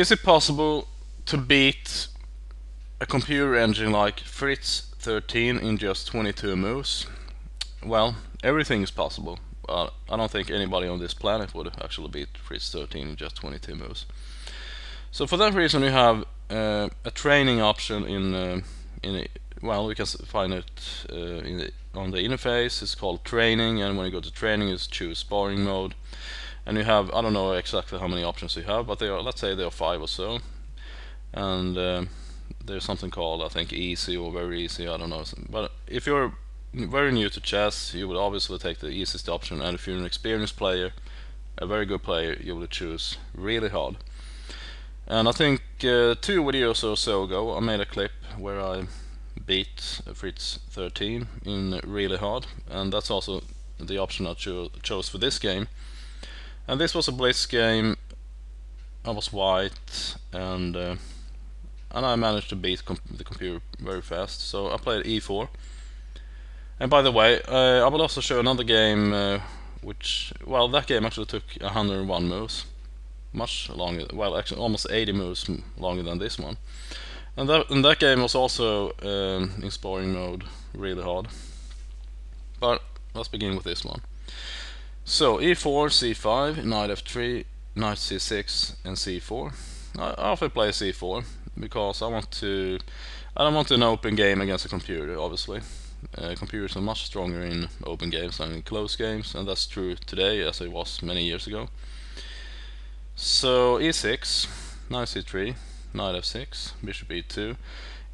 Is it possible to beat a computer engine like Fritz 13 in just 22 moves? Well, everything is possible. I don't think anybody on this planet would actually beat Fritz 13 in just 22 moves. So for that reason, we have a training option well, we can find it on the interface. It's called training, and when you go to training, you choose sparring mode. And you have, I don't know exactly how many options you have, but they are, let's say there are 5 or so. And there's something called, I think, easy or very easy, I don't know. But if you're very new to chess, you would obviously take the easiest option, and if you're an experienced player, a very good player, you will choose really hard. And I think 2 videos or so ago I made a clip where I beat Fritz 13 in really hard, and that's also the option I chose for this game. And this was a blitz game. I was white, and I managed to beat the computer very fast, so I played e4. And by the way, I will also show another game which, well, that game actually took 101 moves, much longer, well, actually almost 80 moves longer than this one. And that game was also in sparring mode, really hard. But let's begin with this one. So e4, c5, knight f3, knight c6, and c4. I often play c4 because I don't want an open game against a computer, obviously. Computers are much stronger in open games than in close games, and that's true today as it was many years ago. So e6, knight c3, knight f6, bishop e2.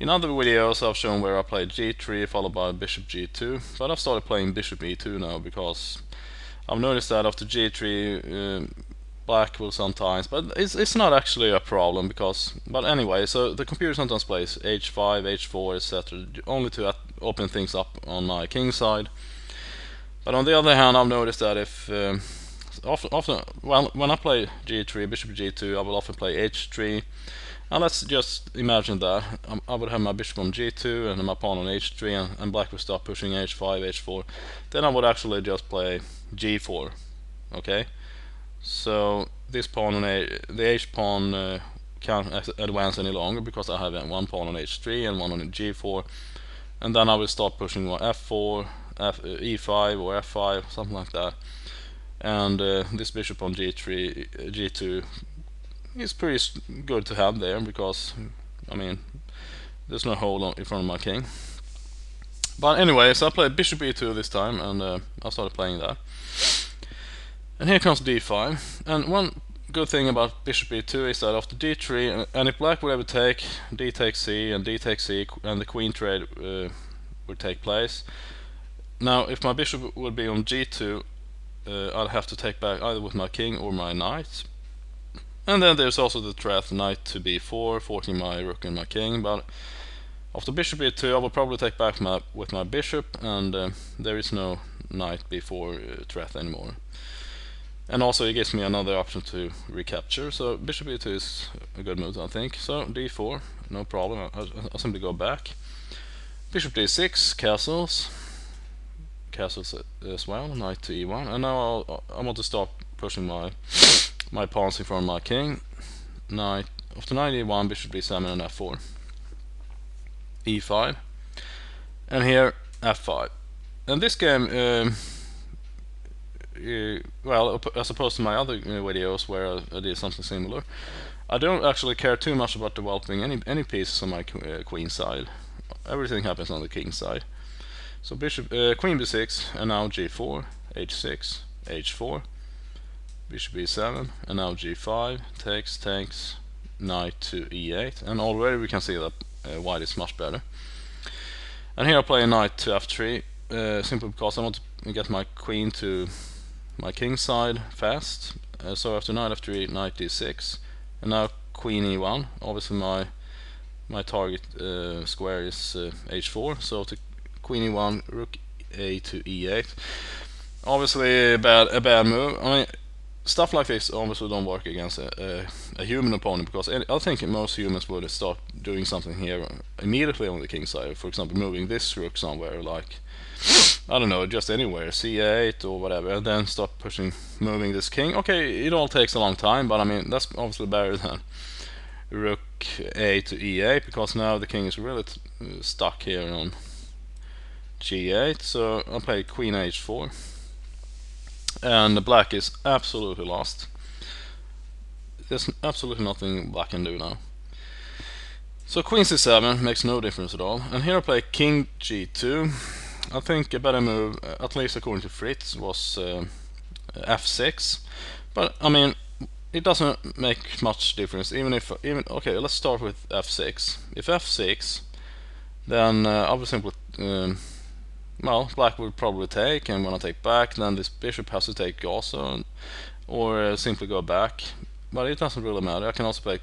In other videos I've shown where I played g3 followed by bishop g2, but I've started playing bishop e2 now because I've noticed that after g3 black will sometimes, but it's not actually a problem because, but anyway, so the computer sometimes plays h5, h4, etc. only to open things up on my king side. But on the other hand, I've noticed that if often, well, when I play g3, bishop g2, I will often play h3. And let's just imagine that I would have my bishop on g2 and my pawn on h3, and black would start pushing h5, h4. Then I would actually just play g4. Okay, so this pawn on the h pawn can't advance any longer because I have one pawn on h3 and one on g4, and then I will start pushing f4, e5 or f5, something like that. And this bishop on g3, g2 is pretty good to have there because, I mean, there's no hole in front of my king. But anyway, so I played bishop e2 this time, and I started playing that. And here comes d5. And one good thing about bishop e2 is that after d3, and if black would ever take, d takes c, and d takes c, and the queen trade would take place. Now, if my bishop would be on g2, I'd have to take back either with my king or my knight. And then there's also the threat knight to b4, forking my rook and my king. But after bishop e2, I will probably take back with my bishop, and there is no knight b4 threat anymore. And also it gives me another option to recapture. So bishop e2 is a good move, I think. So d4, no problem. I'll simply go back. Bishop d6, castles as well. Knight to e1, and now I want to start pushing my pawns in front of my king. Knight after knight e1, bishop d7, and f4, e5, and here f5. And this game, well, as opposed to my other videos where I did something similar, I don't actually care too much about developing any pieces on my queen side. Everything happens on the king side. So bishop, queen b6, and now g4, h6, h4, bishop e7, and now g5, takes, knight to e8, and already we can see that white is much better. And here I play a knight to f3, simply because I want to get my queen to my king side fast. So after knight f3, knight d6, and now queen e1. Obviously my target square is h4, so to queen e1, rook a to e8. Obviously a bad move. I mean, stuff like this obviously don't work against a human opponent, because I think most humans would start doing something here immediately on the king side. For example, moving this rook somewhere, like, I don't know, just anywhere, c8 or whatever, and then start moving this king. Okay, it all takes a long time, but I mean, that's obviously better rook a to e8, because now the king is really stuck here on g8. So I'll play queen h4, and the black is absolutely lost. There's absolutely nothing black can do now. So queen c7 makes no difference at all, and here I play king g2. I think a better move, at least according to Fritz, was f6, but I mean, it doesn't make much difference. Okay, let's start with f6. If f6, then I would simply well, black would probably take, and when I take back, then this bishop has to take also, or simply go back. But it doesn't really matter. I can also play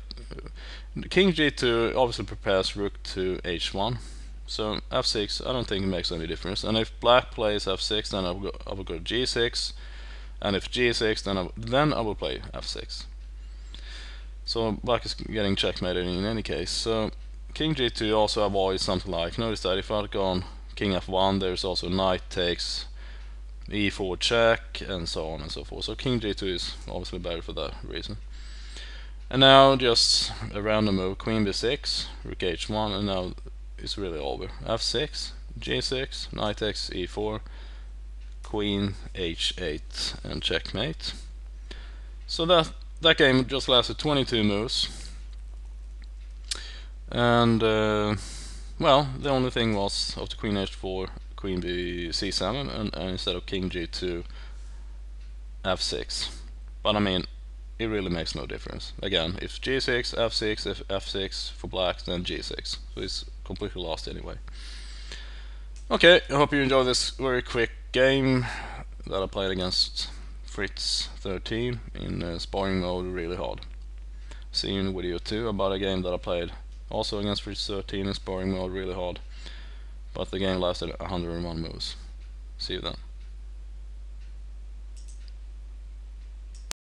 king g2. Obviously prepares rook to h1. So f6, I don't think it makes any difference. And if black plays f6, then I will go to g6. And if g6, then I will play f6. So black is getting checkmated in any case. So king g2 also avoids something like, notice that if I'd gone king f1, there's also knight takes, e4 check, and so on and so forth. So king g2 is obviously better for that reason. And now just a random move, queen b6, rook h1, and now it's really over. f6, g6, knight takes, e4, queen h8, and checkmate. So that game just lasted 22 moves. And well, the only thing was after queen h4, queen b c7, and instead of king g2, f6. But I mean, it really makes no difference. Again, if g6, f6, if f6 for black, then g6. So it's completely lost anyway. Okay, I hope you enjoyed this very quick game that I played against Fritz 13 in sparring mode really hard. See you in video 2 about a game that I played also against Fritz 13 in sparring mode really hard, but the game lasted 101 moves. See you then.